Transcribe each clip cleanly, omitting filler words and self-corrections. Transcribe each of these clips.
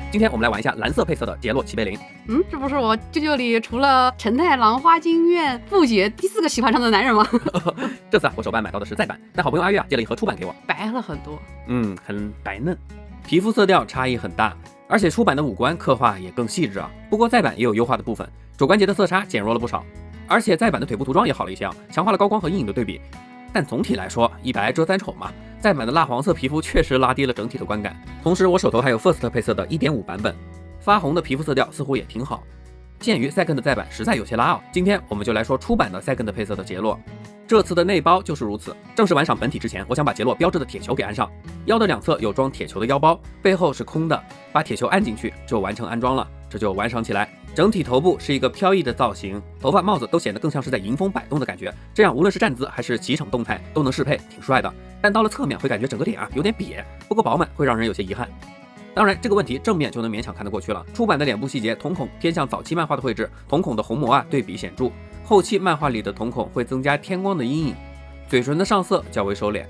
今天我们来玩一下蓝色配色的杰洛奇贝林。这不是我舅舅里除了陈太郎花京院布姐第4个喜欢上的男人吗？这次我手办买到的是再版，但好朋友阿月借了一盒初版给我，白了很多。很白嫩，皮肤色调差异很大，而且初版的五官刻画也更细致啊。不过再版也有优化的部分，肘关节的色差减弱了不少，而且再版的腿部涂装也好了一些，强化了高光和阴影的对比。但总体来说，一白遮三丑嘛，再版的蜡黄色皮肤确实拉低了整体的观感。同时我手头还有 First 配色的 1.5 版本，发红的皮肤色调似乎也挺好。鉴于 Second 再版实在有些拉啊，今天我们就来说初版的 Second 配色的杰洛。这次的内包就是如此。正式玩赏本体之前，我想把杰洛标志的铁球给安上，腰的两侧有装铁球的腰包，背后是空的，把铁球安进去就完成安装了，这就玩赏起来。整体头部是一个飘逸的造型，头发帽子都显得更像是在迎风摆动的感觉，这样无论是站姿还是骑乘动态都能适配，挺帅的。但到了侧面会感觉整个脸有点瘪，不够饱满，会让人有些遗憾。当然这个问题正面就能勉强看得过去了。初版的脸部细节瞳孔偏向早期漫画的绘制，瞳孔的虹膜对比显著，后期漫画里的瞳孔会增加天光的阴影，嘴唇的上色较为收敛。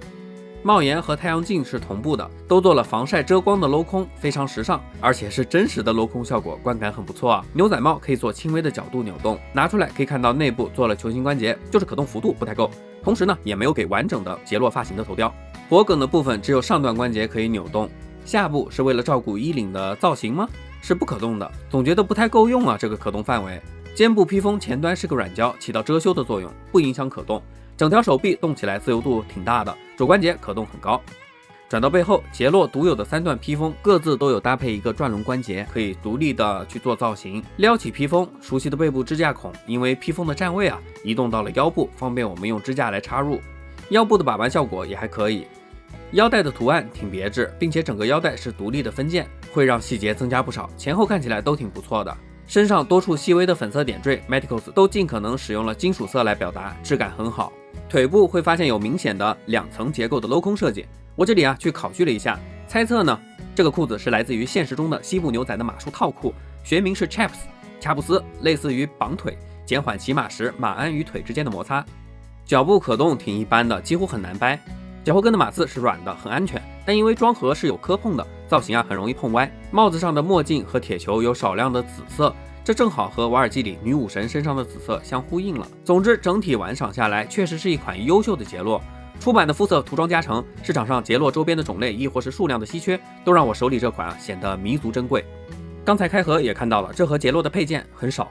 帽檐和太阳镜是同步的，都做了防晒遮光的镂空，非常时尚，而且是真实的镂空效果，观感很不错啊。牛仔帽可以做轻微的角度扭动，拿出来可以看到内部做了球形关节，就是可动幅度不太够。同时呢，也没有给完整的杰洛发型的头雕，脖梗的部分只有上段关节可以扭动，下部是为了照顾衣领的造型吗？是不可动的，总觉得不太够用啊，这个可动范围。肩部披风前端是个软胶，起到遮羞的作用，不影响可动。整条手臂动起来自由度挺大的，肘关节可动很高。转到背后，杰洛独有的3段披风各自都有搭配一个转轮关节，可以独立的去做造型。撩起披风，熟悉的背部支架孔，因为披风的站位移动到了腰部，方便我们用支架来插入。腰部的把玩效果也还可以。腰带的图案挺别致，并且整个腰带是独立的分件，会让细节增加不少，前后看起来都挺不错的。身上多处细微的粉色点缀 Meticals 都尽可能使用了金属色来表达，质感很好。腿部会发现有明显的2层结构的镂空设计，我这里去考据了一下，猜测呢，这个裤子是来自于现实中的西部牛仔的马术套裤，学名是 Chaps 卡布斯，类似于绑腿，减缓骑马时马鞍与腿之间的摩擦。脚部可动挺一般的，几乎很难掰。脚后跟的马刺是软的，很安全，但因为装盒是有磕碰的，造型很容易碰歪。帽子上的墨镜和铁球有少量的紫色，这正好和瓦尔基里女武神身上的紫色相呼应了。总之整体玩赏下来，确实是一款优秀的杰洛。出版的肤色涂装加成，市场上杰洛周边的种类亦或是数量的稀缺，都让我手里这款显得弥足珍贵。刚才开盒也看到了，这盒杰洛的配件很少，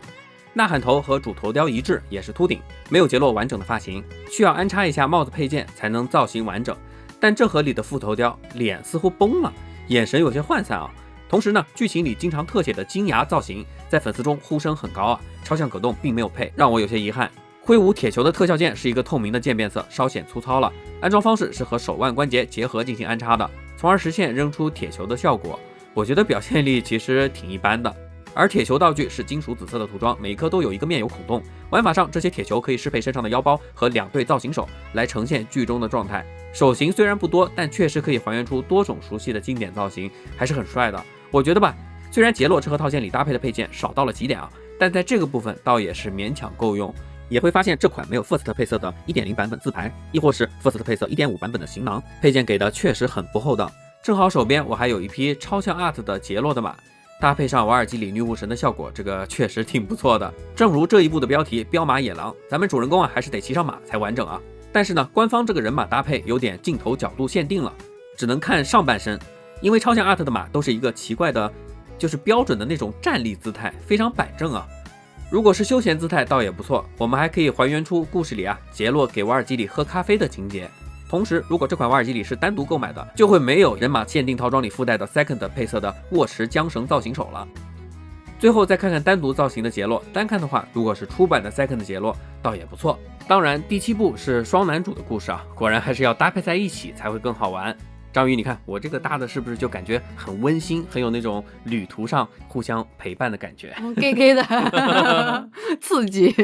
呐喊头和主头雕一致，也是秃顶，没有杰洛完整的发型，需要安插一下帽子配件才能造型完整。但这盒里的副头雕脸似乎崩了，眼神有些涣散同时呢，剧情里经常特写的金牙造型在粉丝中呼声很高超像可动并没有配，让我有些遗憾。挥舞铁球的特效键是一个透明的渐变色，稍显粗糙了。安装方式是和手腕关节结合进行安插的，从而实现扔出铁球的效果。我觉得表现力其实挺一般的。而铁球道具是金属紫色的涂装，每颗都有一个面有孔洞。玩法上，这些铁球可以适配身上的腰包和2对造型手，来呈现剧中的状态。手型虽然不多，但确实可以还原出多种熟悉的经典造型，还是很帅的。我觉得吧，虽然杰洛这盒套件里搭配的配件少到了极点但在这个部分倒也是勉强够用。也会发现这款没有 First 配色的 1.0 版本自排，亦或是 First 配色 1.5 版本的行囊，配件给的确实很不厚道。正好手边我还有一匹超像 Art 的杰洛的马，搭配上瓦尔基里女武神的效果，这个确实挺不错的。正如这一部的标题彪马野狼，咱们主人公还是得骑上马才完整但是呢，官方这个人马搭配有点镜头角度限定了，只能看上半身，因为超像 Art 的马都是一个奇怪的，就是标准的那种站立姿态，非常摆正如果是休闲姿态倒也不错，我们还可以还原出故事里杰洛给瓦尔基里喝咖啡的情节。同时，如果这款瓦尔基里是单独购买的，就会没有人马限定套装里附带的 Second 配色的握持缰绳造型手了。最后再看看单独造型的杰洛，单看的话，如果是出版的 Second 杰洛倒也不错。当然，第7部是双男主的故事果然还是要搭配在一起才会更好玩。章鱼，你看我这个搭的是不是就感觉很温馨，很有那种旅途上互相陪伴的感觉gay 的刺激。